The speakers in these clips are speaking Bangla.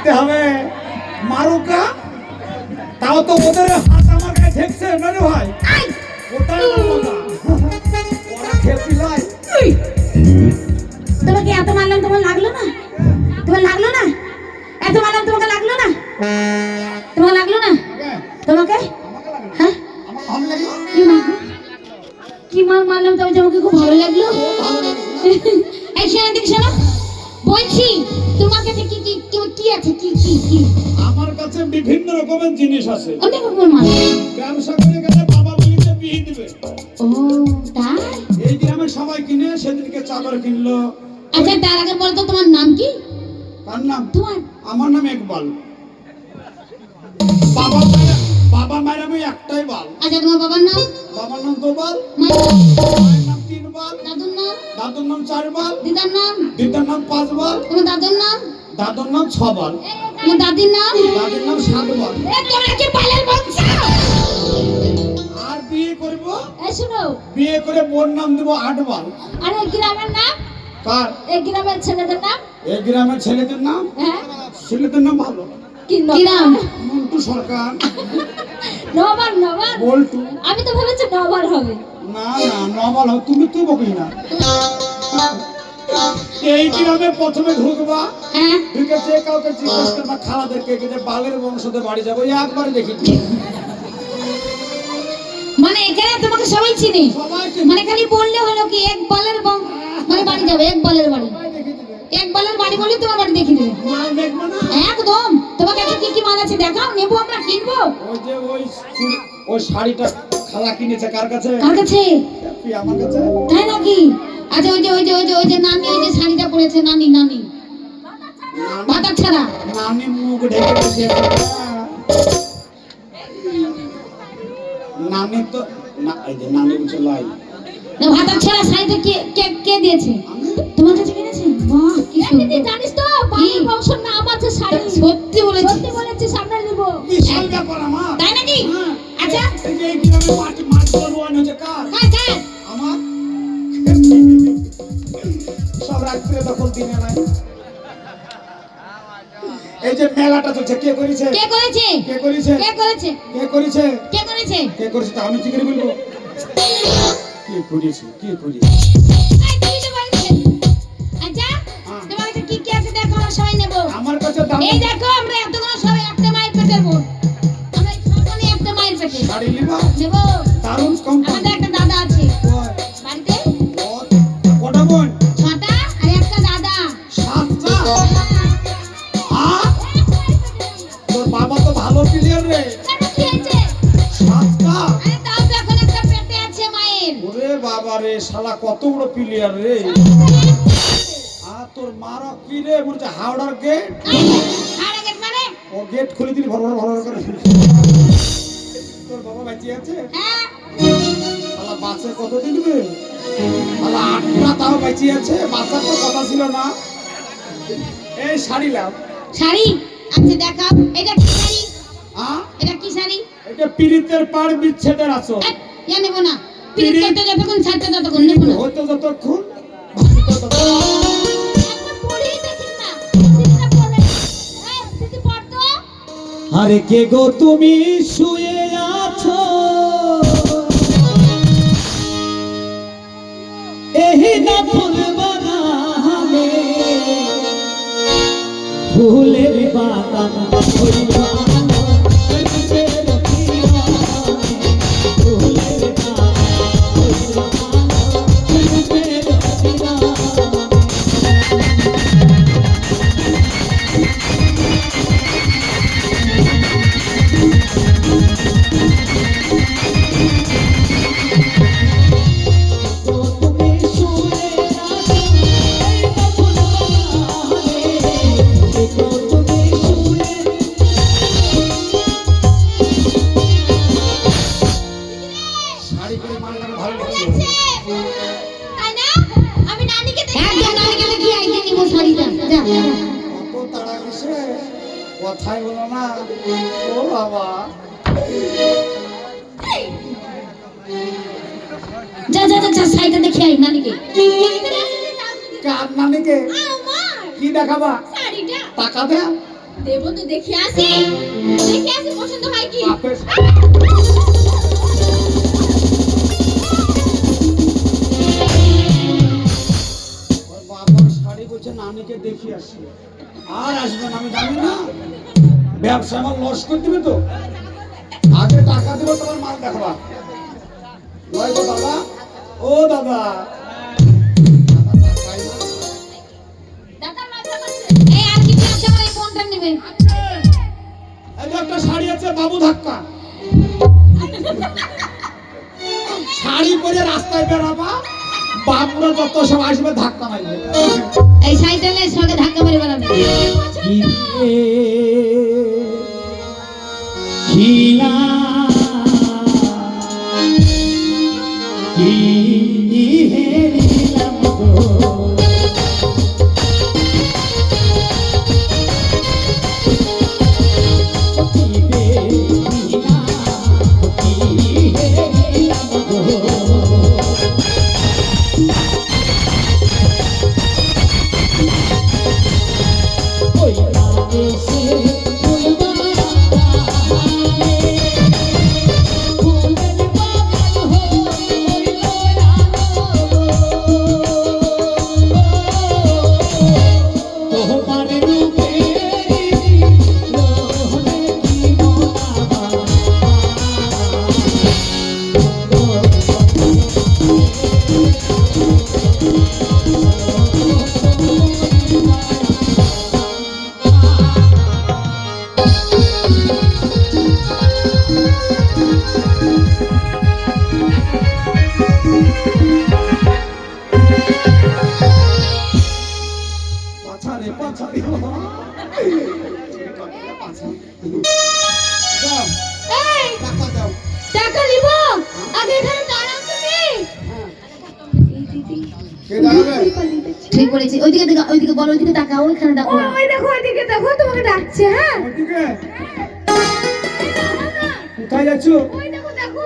মারতে হবে, মারুকা। তাও তো ওদের হাত আমার গায়ে ঠেকছে না রে ভাই। ওটাই ওরা খেপি লাই। তোমাকে এত মারলাম, তোমার লাগলো না? তোমার লাগলো না? এত মারলাম, তোমাকে লাগলো না? তোমার লাগলো না? তোমাকে হ্যাঁ কি মার মারলাম, তবে তোমাকে খুব ভালো লাগলো। এই শোনো, দেখ শোনো, বলছি তোমার কাছে কি কি কি আছে? কি কি কি? আমার কাছে বিভিন্ন রকমের জিনিস আছে। অনেক রকমের মাল। ব্যবসা করে গেলে বাবা বলিতে বিয়ে দিবে। ও তাই? এই গ্রামে সবাই কিনে, সেদিনকে চাদর কিনলো। আচ্ছা তার আগে বলো তো তোমার নাম কি? তার নাম? তোমার? আমার নাম ইকবাল। বাবা মায়ের আমি একটাই বাল। আচ্ছা তোমার বাবার নাম? বাবার নাম দোবাল, মায়ের নাম 3 বাল, দাদুর নাম? দাদুর নাম 4 বাল, দিদার নাম? দিদার নাম 5 বাল, তোমার দাদুর নাম? দাদুর নাম 6 বাল, তোমার দাদির নাম? দাদির নাম 7 বাল। তোমরা কি বালের বংশ? আর বিয়ে করব, এই শোনো, বিয়ে করে বোন নাম দেব 8 বাল। আর এই গ্রামের নাম? কার? এই গ্রামের ছেলেদের নাম? এই গ্রামের ছেলেদের নাম? হ্যাঁ ছেলেদের নাম ভালো। কি নাম? মন্টু সরকার, নবাল। নবাল? বল্টু। আমি তো ভেবেছি নবাল হবে। না না, নবাল হবে। তুমি তো বকি না। এই গ্রামে প্রথমে ঢুকবা, হ্যাঁ ঢুকে যে কাউকে জিজ্ঞেস করবা খালাদেরকে যে বালের বংশতে বাড়ি যাবো, একবারে দেখি মানে এখানে তোমাকে সবাই চিনে, সবাইকে মানে খালি বললে হলো কি এক বালের মানে বাড়ি যাবে, এক বালের বাড়ি। দেখে দিবে। এক বালের বাড়ি বলে তোমার বাড়ি দেখিয়ে দেবে। মাল দেখবো না? একদম। তোমার কাছে কি কি মাল আছে দেখাও, নেবো, আমরা কিনবো। ওই যে ওই শাড়িটা খালা কিনেছে কার কাছে? কার কাছে? আমার কাছে। তাই নাকি? আচ্ছা ওই যে নানি, ওই যে শাড়িটা পরেছে, নানি মাথা ছাড়া। নানি মুখ ঢেকে রেখে নানি তো না, এই যে নানি বলছে লাই। না মাথা ছাড়া শাড়িটা কে দিয়েছে? তোমার কাছে কিনেছে? বাহ কি সুন্দর। জানিস তো বাবার বংশের নাম আছে শাড়ি। সত্যি বলেছি সামনে নিব। বিশাল ব্যাপার আমার। তাই নাকি? আচ্ছা এই যে এই গ্রামে মাছ বলবো না, যে কার? আমার। সব রাত্রে দখল দিনে নাই। এই যে মেলাটা চলছে, কে করেছে? কে করেছে? কে করেছে? কে করেছে? কে করেছে? কে করেছে? কে করেছে তা আমি কি করে বলবো? কে করেছে? কে করেছে? এই তুই তো বলছিস। আচ্ছা তোমার কাছে কি কি আছে দেখো, আমরা সবাই নেব। আমার কাছে দাম। এই দেখো আমরা এতগুলো সবাই একটা মায়ের পেটের বোন। আমরা সবাই একটা মায়ের পেটে। শাড়ি নিবা? নেব। দারুণ কোম্পানি। আমাদের একটা দাদা আছে বাড়িতে। কটা বোন? 6টা আর একটা দাদা। 7টা? তোর বাবা তো ভালো প্লেয়ার রে। কেন কি হয়েছে? 7টা? আরে তাও তো এখন একটা পেটে আছে মায়ের। ওরে বাবা রে, শালা কত বড় প্লেয়ার রে। তোর মারা কি রে? বলছে হাওড়ার গেট। আর গেট মানে? ও গেট খুলে দিলি ভর করে। তোর বাবা বাঁচিয়ে আছে? হ্যাঁ শালা বাঁচে কতদিন রে? শালা 8টা তাও বাঁচিয়ে আছে। বাঁচার তো কথা ছিল না। এই শাড়ি লাও। শাড়ি? আচ্ছা দেখাও। এটা কি শাড়ি? হ্যাঁ, এটা কি শাড়ি? এটা পীড়িতের পাড় বিচ্ছেদের আসো। ইয়া নেব না। পিরিত করতে যতক্ষণ ছাড়তে ততক্ষণ নেব না। হয়তো যতক্ষণ একবার পড়েই দেখিস না। দিদিটা পড়ে। এই দিদি পড়তো। আরে কে গো তুমি শুয়ে আছো এহি না ফুল বাগানে, ফুলের বাগান হইবা কথাই বলো না। ও বাবা যা সাইডে দেখে আই নানিকে। কার নানিকে? কি দেখাবা? টাকা দে। দেবো তো, দেখে আসি পছন্দ হয় কি। বাপের ওর বাবার শাড়ি বলছে নানিকে দেখি আসি, আর আসবেন আমি জানি না, ব্যবসা আমার লস করে দিবে তো, আগে টাকা দেবো তোমার মাল দেখবা। নয় গো দাদা, ও দাদা, এই আর কি আছে, আমার এই ফোনটা নেবে। এই যে একটা শাড়ি আছে বাবু ধাক্কা, শাড়ি পরে রাস্তায় বেরাবা, বাবুরা যত সব আসবে ধাক্কা মারবে। এই সাইকেলের সঙ্গে ধাক্কা মেরে বেড়াবে। খিলা কি হেরিলাম গো, পাছারে পাছারে দাও, এই টাকা দাও। টাকা নিব, আগে এখানে দাঁড়াও তুমি। কে দাঁড়াবে? ঠিক বলেছি, ওইদিকে দেখো, ওইদিকে বলো, ওইদিকে তাকাও, ওইখানে দেখো। ওই দেখো, ওইদিকে দেখো, তোমাকে ডাকছে। হ্যাঁ, ওদিকে কোথায় যাচ্ছ? ওই দেখো, দেখো।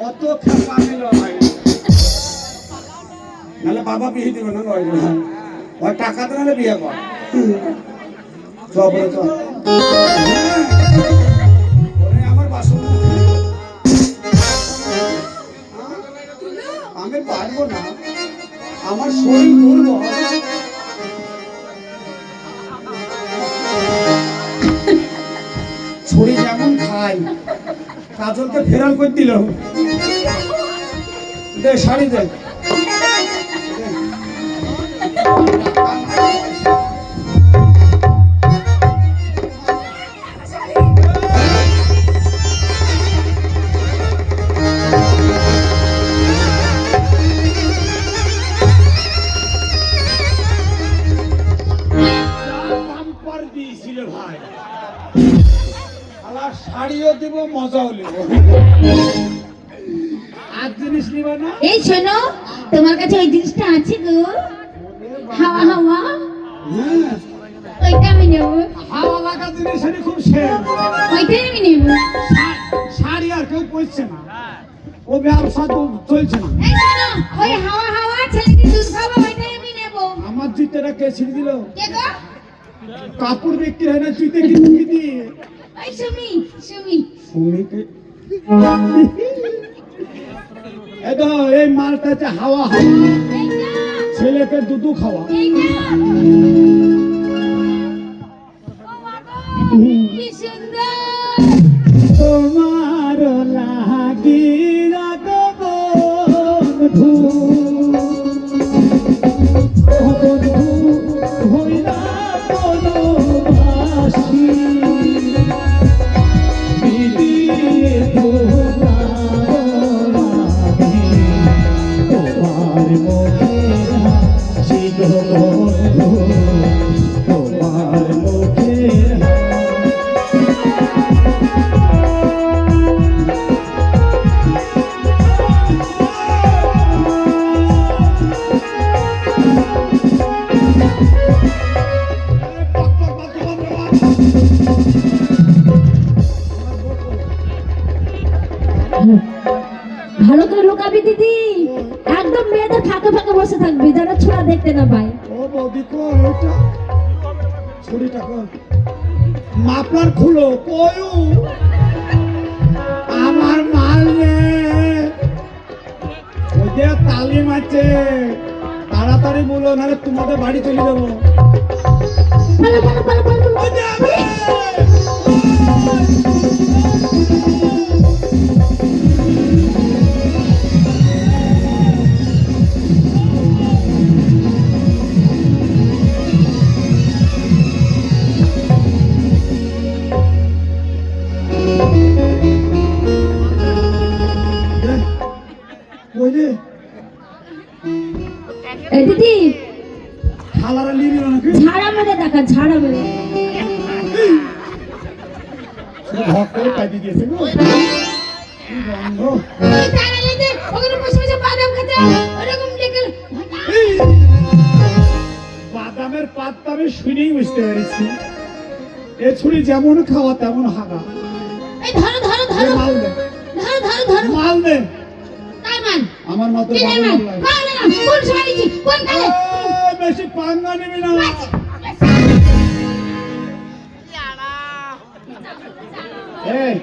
অত খেপা নিল ভাই, নাহলে বাবা বিয়ে দিবে না, নয় না ওই টাকা তো নাহলে বিয়ে কর। চল বলে চল, ওরে আমার বাসন আমি পারবো না, আমার শরীর দুর্বল। ছড়ি যেমন খাই, কাজলকে ফেরাল করে দিল। দে শাড়ি দে, দিয়েছিল ভাই, আলা শাড়িও দিব, মজাও নেব, আর জিনিস নিবা না। এই শোনো, তোমার কাছে ওই জিনিসটা আছে গো, হাওয়া হাওয়া, হ্যাঁ, ওইটা আমি নেব। হাওয়া লাগা জিনিস আমি খুব শেষ। ওইটাই আমি নেব। শাড়ি আর কেউ পরছে না, ও ব্যবসা তো চলছে না। এই শোনো, ওই হাওয়া হাওয়া ছেলেটি দুধ খাবো, ওইটাই আমি নেব। আমার জুতোটা কে ছিঁড়ে দিল? কে গো? কাপড় বিক্রি হয় না, জুতে কিনে দিয়ে ওই সুমি, সুমি। সুমিকে এই তো, এই মালটা হচ্ছে হাওয়া হাওয়া, এইটা, ছেলেকে দুধু খাওয়া। এইটা। ও মা গো, কি সুন্দর। তোমার লাগি বন্ধু, ও বন্ধু হইলা বনবাসী, বিলিয়ে তোমার মুখে হাসি গো বন্ধু, তোমার মুখে ভালো করে লুকাবি দিদি, একদম মেয়েদের ফাঁকে ফাঁকে বসে থাকবি যেন ছোড়া দেখতে না পায়। ও বৌদি কই ওটা ছুরিটা কই মাপলার খুলো কয়ু আমার মাল নে ওই যে তালিম আছে তাড়াতাড়ি বলো নাহলে তোমাদের বাড়ি চলে যাবো পালা পালা পালা পালা পালা। ওই যে আমি! ওই যে এই দিদি খালারা নিয়ে নিল নাকি ঝাড়া মেরে দেখা, ঝাড়া মেরে। ভক করে কাটি দিয়েছে গো কি গন্ধ বাদামের পাতটা আমি শুনেই বুঝতে পেরেছি এ ছুরি যেমন খাওয়া তেমন হাগা এই ধরো ধরো এ ধরো মাল দে ধরো ধরো ধরো। মাল দে কার মান? আমার মতো কি বাবা মান? মাল কার মান? কোন সময় দিছি? কোন কালে? বেশি পাঙ্গা নিবি না এই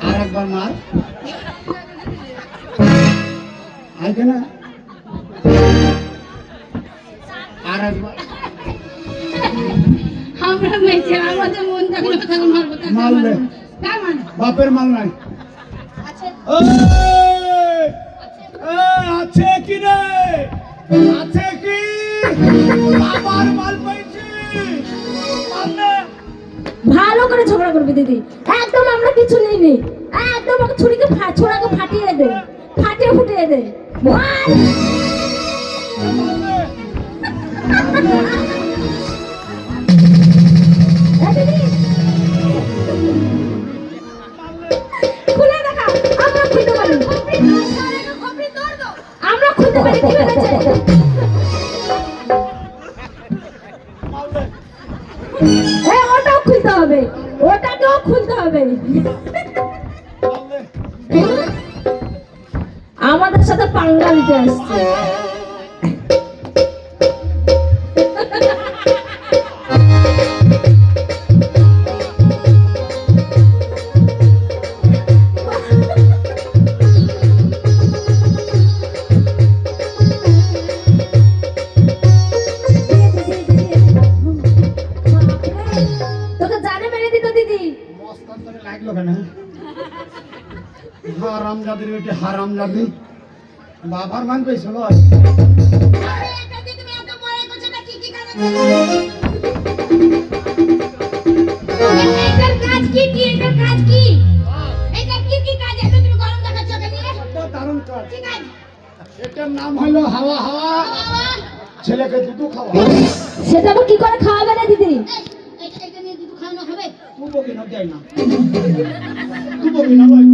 আর একবার মার আইকে না আর একবার আমরা মেয়েছে আমাদের মন থাকলে কথা মারবো তাকে মাল দে। মারবো। কার মান? বাপের মাল নাই আছে। আছে কি রে আছে কি বাবার মাল পাইছি মাল নে। ভালো করে ঝগড়া করবে দিদি, একদম আমরা কিছু নেইনি, একদম ওকে ছুরিকে ছোড়াকে ফাটিয়ে দে, ফাটিয়ে ফুটিয়ে দে। মার! মাল নে। এ দিদি, খুলে দেখা, আমরা খুলতে পারি, আমরা খুলতে পারি, কি হয়েছে? মাল নে। ওটাও খুলতে হবে, ওটাকেও খুলতে হবে। মাল নে। আমাদের সাথে পাঙ্গা দিতে আসছে। তোকে জানে মেরে দিত দিদি। মস্তান তোরে লাগলো কেন হারাম জাদির বেটি হারাম জাদি বাবার মান পেয়েছিল এটার কাজ কি? এটার কাজ কি? এটা কি কাজ? এত তুমি গরম দেখাচ্ছ কেন? দারুণ কাজ কি কাজ? এটার নাম হলো হাওয়া হাওয়া ছেলেকে দুধ খাওয়া সেটা আবার কি করে খাওয়াবে না দিদি? এটা নিয়ে দুধ খাওয়ানো হবে? তুই বকি না যাই না তুই বকি না লয়